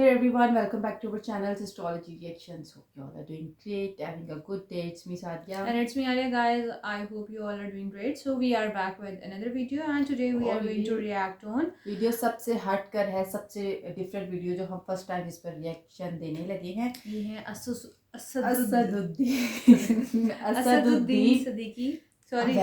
there everyone, welcome back to our channel's astrology reactions. Hope you all are doing great, having a good day. It's me Sadia. And it's me Alia, guys. I hope you all are doing great. So we are back with another video and today we are going to react on video सबसे हटकर है, सबसे different video जो हम first time इस पर reaction देने लगे हैं। ये है असदुद्दीन सिद्दीकी, सॉरी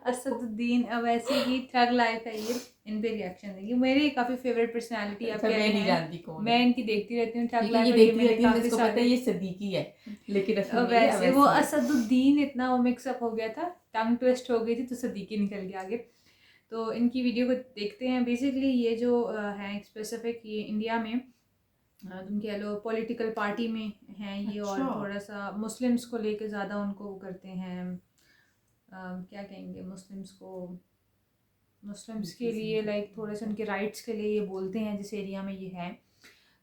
असदुद्दीन अवैसी की थग लाइफ है ये। इन पे रिएक्शन देंगे। मेरी काफी फेवरेट पर्सनालिटी आप मैं नहीं जानती कौन, मैं इनकी देखती रहती हूँ। थग लाइफ ये देखती रहती हूँ, इसको पता है ये सिद्दीकी है, लेकिन वैसे वो असदुद्दीन इतना वो मिक्सअप हो गया था, टंग ट्विस्ट हो गई थी तो सिद्दीकी निकल गया आगे। तो इनकी वीडियो को देखते हैं। बेसिकली ये जो है स्पेसिफिक ये इंडिया में तुम कह लो पॉलिटिकल पार्टी में हैं ये। और थोड़ा सा मुस्लिम्स को लेके ज़्यादा उनको वो करते हैं, क्या कहेंगे, मुस्लिम्स के लिए लाइक थोड़े से उनके राइट्स के लिए ये बोलते हैं जिस एरिया में ये है।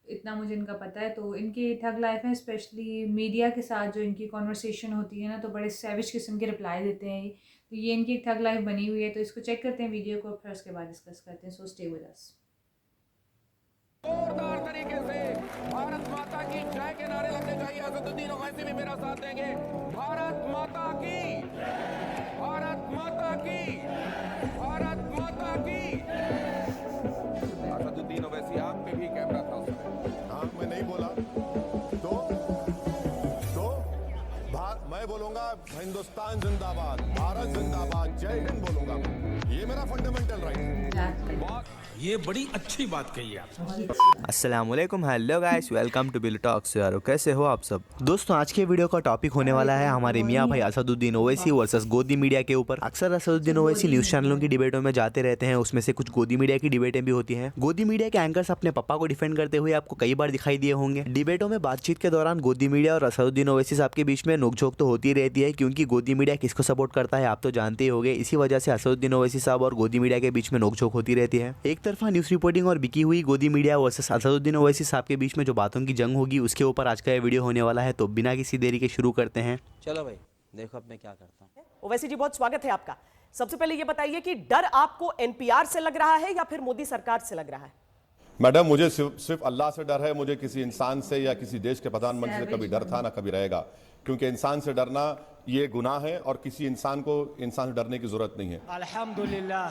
इतना मुझे इनका पता है। तो इनकी ठग लाइफ है, स्पेशली मीडिया के साथ जो इनकी कॉन्वर्सेशन होती है ना, तो बड़े सेविज किस्म के रिप्लाई देते हैं। तो ये इनकी एक ठग लाइफ बनी हुई है। तो इसको चेक करते हैं वीडियो को, फिर उसके बाद डिस्कस करते हैं। So stay with us. जोरदार तरीके से भारत माता की जय के नारे लगने चाहिए। असदुद्दीन ओवैसी भी मेरा साथ देंगे। भारत माता की, भारत माता की, भारत माता की। असदुद्दीन ओवैसी आप पे भी कैमरा था उस समय। हाँ, मैं नहीं बोला तो मैं बोलूंगा हिंदुस्तान जिंदाबाद, भारत जिंदाबाद, जय हिंद बोलूंगा। ये मेरा फंडामेंटल राइट है। ये बड़ी अच्छी बात कही आप। अस्सलामुअलैकुम, hello guys, welcome to Bill Talks. यारो कैसे हो आप सब। दोस्तों आज के वीडियो का टॉपिक होने वाला है हमारे मियाँ भाई असदुद्दीन ओवैसी वर्सेस गोदी मीडिया के ऊपर। अक्सर असदुद्दीन ओवैसी न्यूज चैनलों की डिबेटों में जाते रहते हैं, उसमें से कुछ गोदी मीडिया की डिबेटें भी होती हैं। गोदी मीडिया के एंकर्स अपने पापा को डिफेंड करते हुए आपको कई बार दिखाई दिए होंगे। डिबेटों में बातचीत के दौरान गोदी मीडिया और असदुद्दीन ओवैसी साहब के बीच में नोकझोंक तो होती रहती है, क्योंकि गोदी मीडिया किसको सपोर्ट करता है आप तो जानते ही होंगे। इसी वजह से असदुद्दीन ओवैसी साहब और गोदी मीडिया के बीच में नोकझोंक होती रहती है। एक तरफा न्यूज रिपोर्टिंग और बिकी हुई गोदी मीडिया वर्सेस असदुद्दीन ओवैसी साहब के बीच में जो बातों की जंग होगी उसके ऊपर आज का ये वीडियो होने वाला है। तो बिना किसी देरी के शुरू करते हैं। चलो भाई देखो अब मैं क्या करता हूँ। ओवैसी जी बहुत स्वागत है आपका। सबसे पहले ये बताइए कि डर आपको एनपीआर से लग रहा है या फिर मोदी सरकार से लग रहा है? मैडम मुझे सिर्फ अल्लाह से डर है। मुझे किसी इंसान से या किसी देश के प्रधानमंत्री से कभी डर था ना कभी रहेगा, क्योंकि इंसान से डरना ये गुनाह है और किसी इंसान को इंसान से डरने की जरूरत नहीं है। अल्हम्दुलिल्लाह।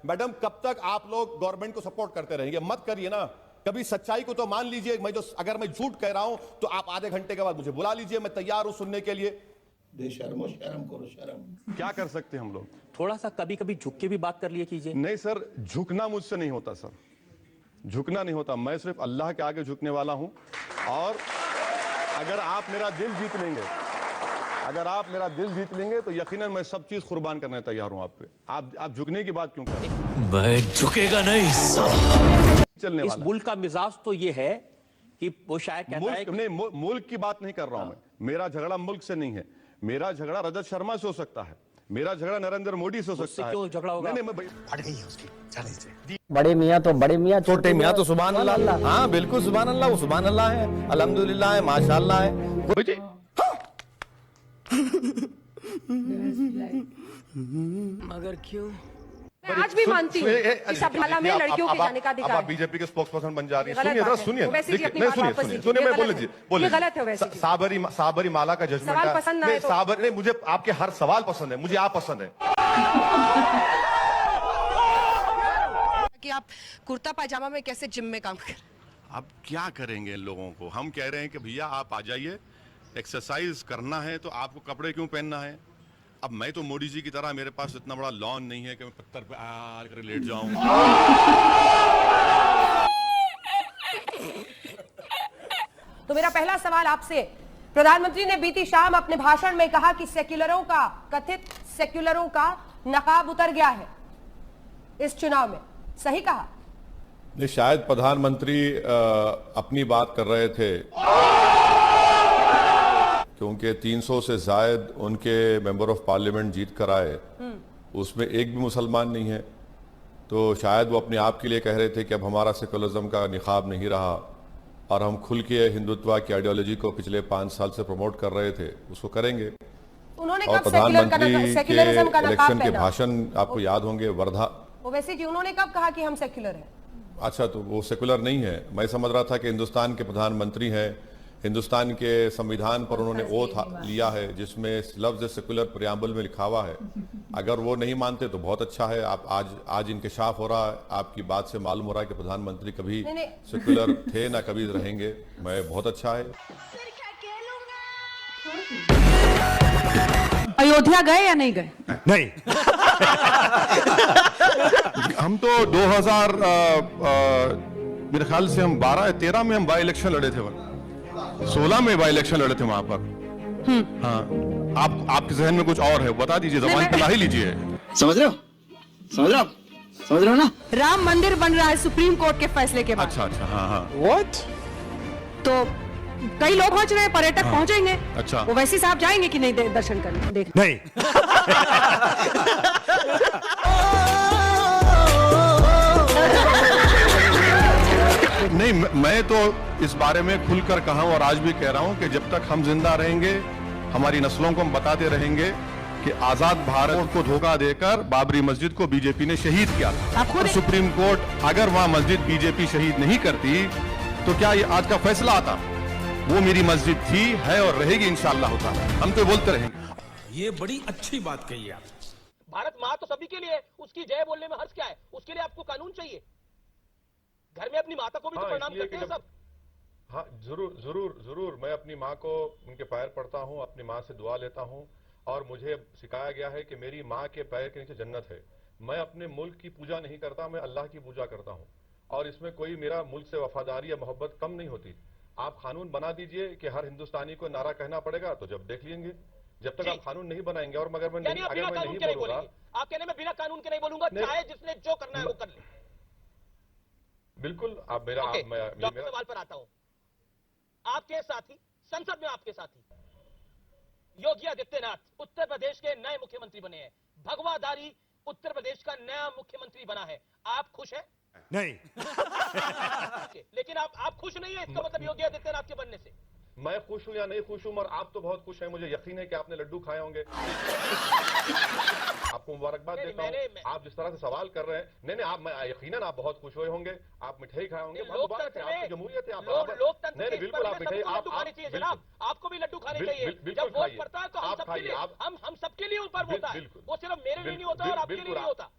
मैडम कब तक आप लोग गवर्नमेंट को सपोर्ट करते रहेंगे? मत करिए ना, कभी सच्चाई को तो मान लीजिए। अगर मैं झूठ कह रहा हूं तो आप आधे घंटे के बाद मुझे बुला लीजिए, मैं तैयार हूं सुनने के लिए। बेशर्मो शर्म करो शर्म। क्या कर सकते हैं हम लोग? थोड़ा सा कभी कभी झुक के भी बात कर लिया कीजिए। नहीं सर, झुकना मुझसे नहीं होता सर, झुकना नहीं होता। मैं सिर्फ अल्लाह के आगे झुकने वाला हूं। और अगर आप मेरा दिल जीत लेंगे, तो यकीनन मैं सब चीज कुर्बान करने तैयार हूं आप पे। आप झुकने की बात क्यों कर रहे हैं? मैं झुकेगा नहीं। चलने इस वाला मुल्क का मिजाज तो ये है कि वो शायद कहता है नहीं, मुल्क की बात नहीं कर रहा हूं मैं। मेरा झगड़ा मुल्क से नहीं है, मेरा झगड़ा रजत शर्मा से हो सकता है, मेरा झगड़ा नरेंद्र मोदी से हो सकता है। क्यों झगड़ा होगा? नहीं, मैं फट गई है उसकी चालीस। बड़े मियाँ तो बड़े मियाँ, छोटे मियाँ तो सुभान अल्लाह। हाँ बिल्कुल सुभान अल्लाह, वो सुभान अल्लाह है, अल्हम्दुलिल्लाह है, माशाअल्लाह है। मगर क्यों? मैं आज भी मानती हूँ कि सभाला में लड़कियों के जाने का अधिकार है। आप बीजेपी के स्पोक्सपर्सन बन जा रही हैं। सुनिए, ये गलत है। वैसे साबरी माला का जजमेंट सवाल पसंद ना है तो नहीं, मुझे आपके हर सवाल पसंद है, मुझे आप पसंद है। कि आप कुर्ता पायजामा में कैसे जिम में काम कर। अब क्या करेंगे इन लोगों को? हम कह रहे हैं कि भैया आप आ जाइए, एक्सरसाइज करना है तो आपको कपड़े क्यों पहनना है? अब मैं तो मोदी जी की तरह, मेरे पास इतना बड़ा लॉन नहीं है कि मैं पत्थर पे कर लेट जाऊं। तो मेरा पहला सवाल आपसे, प्रधानमंत्री ने बीती शाम अपने भाषण में कहा कि कथित सेक्युलरों का नकाब उतर गया है इस चुनाव में, सही कहा? नहीं, शायद प्रधानमंत्री अपनी बात कर रहे थे, क्योंकि 300 से जायद उनके मेंबर ऑफ पार्लियामेंट जीत कर आए, उसमें एक भी मुसलमान नहीं है। तो शायद वो अपने आप के लिए कह रहे थे कि अब हमारा सेकुलरिज्म का निखाब नहीं रहा और हम खुल के हिंदुत्व की आइडियोलॉजी को पिछले 5 साल से प्रमोट कर रहे थे, उसको करेंगे। उन्होंने और प्रधानमंत्री के इलेक्शन के भाषण आपको याद होंगे, ओवैसी जी, उन्होंने कब कहा कि हम सेक्युलर हैं? अच्छा, तो वो सेकुलर नहीं है। मैं समझ रहा था कि हिंदुस्तान के प्रधानमंत्री हैं, हिंदुस्तान के संविधान पर उन्होंने ओथ लिया है जिसमें लफ्ज सेकुलर प्रियम्बल में लिखा हुआ है। अगर वो नहीं मानते तो बहुत अच्छा है। आप आज इंकशाफ हो रहा है, आपकी बात से मालूम हो रहा है कि प्रधानमंत्री कभी नहीं। सेकुलर थे ना कभी रहेंगे। मैं बहुत अच्छा है। अयोध्या गए या नहीं गए? नहीं। हम तो 2000 मेरे ख्याल से हम 12 या 13 में हम बाई इलेक्शन लड़े थे, 16 में बाई इलेक्शन लड़े थे वहां पर। हाँ, आपके जहन में कुछ और है, बता दीजिए, जबान पे ला ही लीजिए। समझ रहे हो? समझ रहे हो? समझ रहे हो ना? राम मंदिर बन रहा है सुप्रीम कोर्ट के फैसले के बाद। अच्छा, हाँ। व्हाट? तो कई लोग पहुंच रहे हैं, पर्यटक पहुंचेंगे। अच्छा, ओवैसी साहब जाएंगे कि नहीं दर्शन करने? देख नहीं। नहीं, मैं तो इस बारे में खुलकर कहा हूं और आज भी कह रहा हूं कि जब तक हम जिंदा रहेंगे, हमारी नस्लों को हम बताते रहेंगे कि आजाद भारत को धोखा देकर बाबरी मस्जिद को बीजेपी ने शहीद किया था। और सुप्रीम कोर्ट अगर वहां मस्जिद बीजेपी शहीद नहीं करती तो क्या ये आज का फैसला आता? वो मेरी मस्जिद थी, है और रहेगी इंशाअल्लाह ताला। हम तो बोलते रहेंगे। ये बड़ी अच्छी बात कही आप। भारत माँ तो सभी के लिए है, उसकी जय बोलने में हर्ष क्या है? उसके लिए आपको कानून चाहिए। घर में अपनी माता को भी तो प्रणाम करते हैं सब। हाँ, जरूर मैं अपनी माँ को उनके पैर पड़ता हूँ, अपनी माँ से दुआ लेता हूँ और मुझे सिखाया गया है कि मेरी माँ के पैर के नीचे जन्नत है। मैं अपने मुल्क की पूजा नहीं करता, मैं अल्लाह की पूजा करता हूँ और इसमें कोई मेरा मुल्क से वफादारी या मोहब्बत कम नहीं होती। आप कानून बना दीजिए कि हर हिंदुस्तानी को नारा कहना पड़ेगा, तो जब देख लेंगे। जब तक आप कानून नहीं बनाएंगे और मगर मैं नहीं बोलूंगा, आप कहने में बिना कानून के नहीं बोलूंगा, चाहे जिसने जो करना है वो कर ले। बिल्कुल। आप मेरा सवाल पर आता हूं। आपके साथी संसद में, आपके साथी योगी आदित्यनाथ उत्तर प्रदेश के नए मुख्यमंत्री बने हैं। भगवा दारी उत्तर प्रदेश का नया मुख्यमंत्री बना है। आप खुश हैं? नहीं। लेकिन आप खुश नहीं है, इसका मतलब योगी आदित्यनाथ के बनने से। मैं खुश हूं या नहीं खुश हूं, मगर आप तो बहुत खुश हैं। मुझे यकीन है कि आपने लड्डू खाए होंगे। आपको मुबारकबाद देता हूं। आप जिस तरह से सवाल कर रहे हैं, नहीं, आप यकीनन आप बहुत खुश हुए होंगे। आप मिठाई खाए होंगे। लोकतंत्र आपकी जमहूरियत है, आप लोकतंत्र बिल्कुल आप मिठाई आप खानी चाहिए जनाब। आपको भी लड्डू खाने चाहिए। जब वोट पड़ता है तो हम सबके लिए ऊपर होता है। वो सिर्फ मेरे लिए नहीं होता और आपके लिए नहीं होता।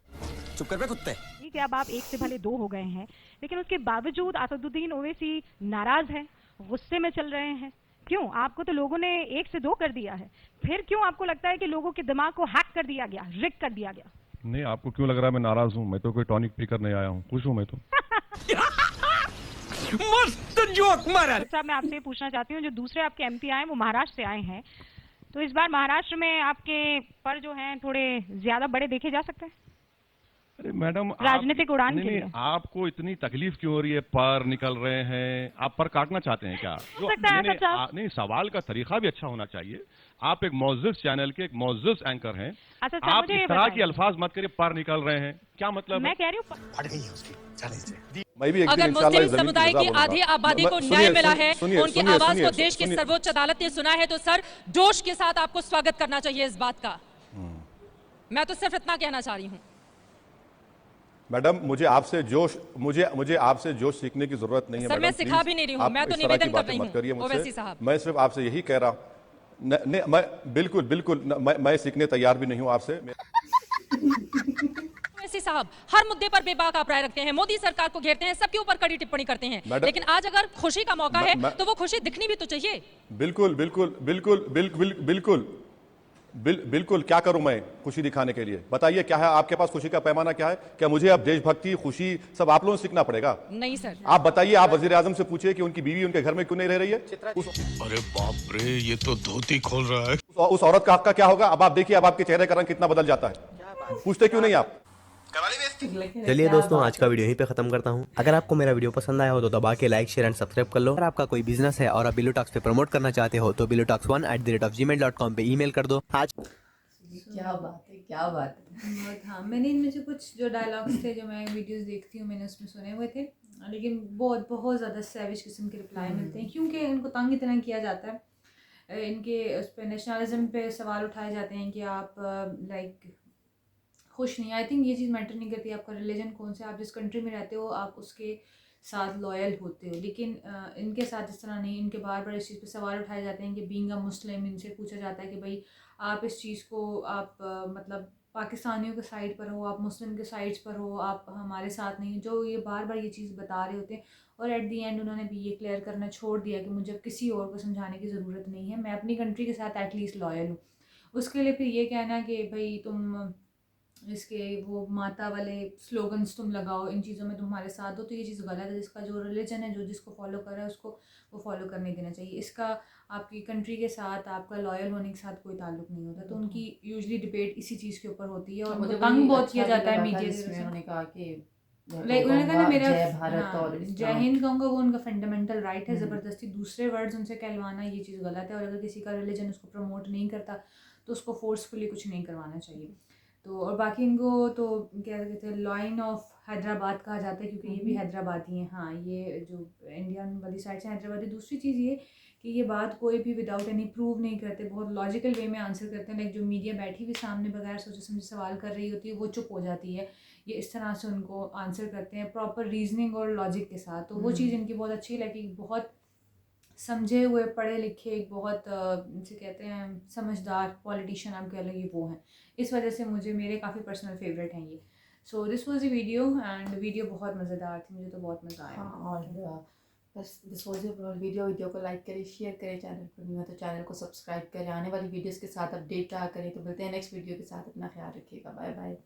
चुप कर बे कुत्ते। कि अब आप एक से भले दो हो गए हैं, लेकिन उसके बावजूद असदुद्दीन ओवैसी नाराज हैं, गुस्से में चल रहे हैं। क्यों? आपको तो लोगों ने एक से दो कर दिया है, फिर क्यों आपको लगता है कि लोगों के दिमाग को हैक कर दिया गया, रिग कर दिया गया? नहीं, आपको क्यों लग रहा है मैं नाराज हूँ? मैं तो कोई टॉनिक पीकर नहीं आया हूँ, खुश हूँ मैं तो। मस्त जोक मारा। साहब, मैं आपसे पूछना चाहती हूँ, जो दूसरे आपके एमपी आए वो महाराष्ट्र से आए हैं, तो इस बार महाराष्ट्र में आपके पर जो हैं थोड़े ज्यादा बड़े देखे जा सकते हैं? अरे मैडम, राजनीतिक उड़ान के लिए आपको इतनी तकलीफ क्यों हो रही है? पर निकल रहे हैं, आप पर काटना चाहते हैं क्या? नहीं, सवाल का तरीका भी अच्छा होना चाहिए। आप एक मौजूद चैनल के एक मौजूद एंकर हैं। आप इस तरह की अल्फाज मत करिए, पर निकल रहे हैं, क्या मतलब? मैं कह रही हूँ अगर मुस्लिम समुदाय की आधी आबादी को न्याय मिला है, उनकी आवाज को देश की सर्वोच्च अदालत ने सुना है, तो सर जोश के साथ आपको स्वागत करना चाहिए इस बात का। मैं तो सिर्फ इतना कहना चाह रही हूँ। मैडम, मुझे आपसे जोश सीखने की जरूरत नहीं है। सर, मैं सिखा भी नहीं रही हूँ, मैं तो निवेदन कर रही हूँ ओवैसी साहब। मैं सिर्फ आपसे यही कह रहा हूँ। मैं बिल्कुल मैं सीखने तैयार भी नहीं हूँ आपसे। ओवैसी साहब हर मुद्दे पर बेबाक आप राय रखते हैं, मोदी सरकार को घेरते हैं, सबके ऊपर कड़ी टिप्पणी करते हैं, लेकिन आज अगर खुशी का मौका है तो वो खुशी दिखनी भी तो चाहिए। बिल्कुल क्या करूं मैं खुशी दिखाने के लिए? बताइए, क्या है आपके पास खुशी का पैमाना? क्या है? क्या मुझे अब देशभक्ति, खुशी सब आप लोगों से सीखना पड़ेगा? नहीं सर। आप बताइए, आप वजीर आजम से पूछिए कि उनकी बीवी उनके घर में क्यों नहीं रह रही है। अरे बाप रे, ये तो धोती खोल रहा है। उस औरत का हक का क्या होगा? अब आप देखिए, अब आपके चेहरे का रंग कितना बदल जाता है। पूछते क्यों नहीं आप? चलिए दोस्तों, आज का वीडियो यहीं पे खत्म करता हूँ। अगर आपको मेरा वीडियो पसंद आया हो तो दबा के लाइक, शेयर एंड सब्सक्राइब कर लो। अगर आपका कोई बिजनेस है और आप बिलो टॉक्स पे प्रमोट करना चाहते हो तो bilotalks1@gmail.com पे ईमेल कर दो। आज क्या बात है। हाँ, मैंने इनमें से कुछ जो डायलॉग्स थे, जो मैं वीडियोस देखती हूँ, मैंने उसमें सुने हुए थे, लेकिन बहुत ज़्यादा सैविज किस्म के रिप्लाई मिलते हैं, क्योंकि इनको तंग इतना किया जाता है। इनके उस पर नेशनलिज्म पे सवाल उठाए जाते हैं कि आप लाइक खुश नहीं। आई थिंक ये चीज़ मैटर नहीं करती आपका रिलीजन कौन सा, आप जिस कंट्री में रहते हो आप उसके साथ लॉयल होते हो। लेकिन इनके साथ इस तरह नहीं, इनके बार बार इस चीज़ पे सवाल उठाए जाते हैं कि बीइंग अ मुस्लिम, इनसे पूछा जाता है कि भाई आप इस चीज़ को आप मतलब पाकिस्तानियों के साइड पर हो, आप मुस्लिम के साइड्स पर हो, आप हमारे साथ नहीं, जो ये बार बार ये चीज़ बता रहे होते हैं। और एट दी एंड उन्होंने भी ये क्लियर करना छोड़ दिया कि मुझे किसी और को समझाने की ज़रूरत नहीं है, मैं अपनी कंट्री के साथ एटलीस्ट लॉयल हूँ। उसके लिए फिर ये कहना कि भाई तुम इसके वो माता वाले स्लोगन्स तुम लगाओ, इन चीज़ों में तुम्हारे साथ दो, तो ये चीज़ गलत है। जिसका जो रिलीजन है, जो जिसको फॉलो कर रहा है उसको वो फॉलो करने देना चाहिए। इसका आपकी कंट्री के साथ, आपका लॉयल होने के साथ कोई ताल्लुक नहीं होता। तो उनकी यूजली डिबेट इसी चीज़ के ऊपर होती है और मुझे तंग बहुत किया जाता है मीडिया से। उन्होंने कहा कि उन्होंने कहा ना मेरा जय भारत और जय हिंद कहूँगा, वो उनका फंडामेंटल राइट है। ज़बरदस्ती दूसरे वर्ड्स उनसे कहलवाना ये चीज़ गलत है। और अगर किसी का रिलीजन उसको प्रमोट नहीं करता तो उसको फोर्सफुली कुछ नहीं करवाना चाहिए। तो और बाकी इनको तो क्या कहते हैं, लाइन ऑफ हैदराबाद कहा जाता है क्योंकि ये भी हैदराबादी हैं। हाँ, ये जो इंडियन वाली साइड से हैदराबादी। दूसरी चीज़ ये कि ये बात कोई भी विदाउट एनी प्रूव नहीं करते, बहुत लॉजिकल वे में आंसर करते हैं। लाइक जो मीडिया बैठी हुई सामने बगैर सोचे समझे सवाल कर रही होती है वो चुप हो जाती है। ये इस तरह से उनको आंसर करते हैं प्रॉपर रीजनिंग और लॉजिक के साथ। तो वो चीज़ इनकी बहुत अच्छी लगी। बहुत समझे हुए, पढ़े लिखे, एक बहुत जिसे कहते हैं समझदार पॉलिटिशियन आप कह लो, ये वो हैं। इस वजह से मुझे मेरे काफ़ी पर्सनल फेवरेट हैं ये। So this was the video and video बहुत मज़ेदार थी, मुझे तो बहुत मज़ा आया। हाँ, और बस दिस वाज योर वीडियो को लाइक करें, शेयर करें, चैनल पर नहीं हो तो चैनल को सब्सक्राइब करें, आने वाली वीडियोस के साथ अपडेट रहा करें। तो मिलते हैं नेक्स्ट वीडियो के साथ, अपना ख्याल रखिएगा, बाय बाय।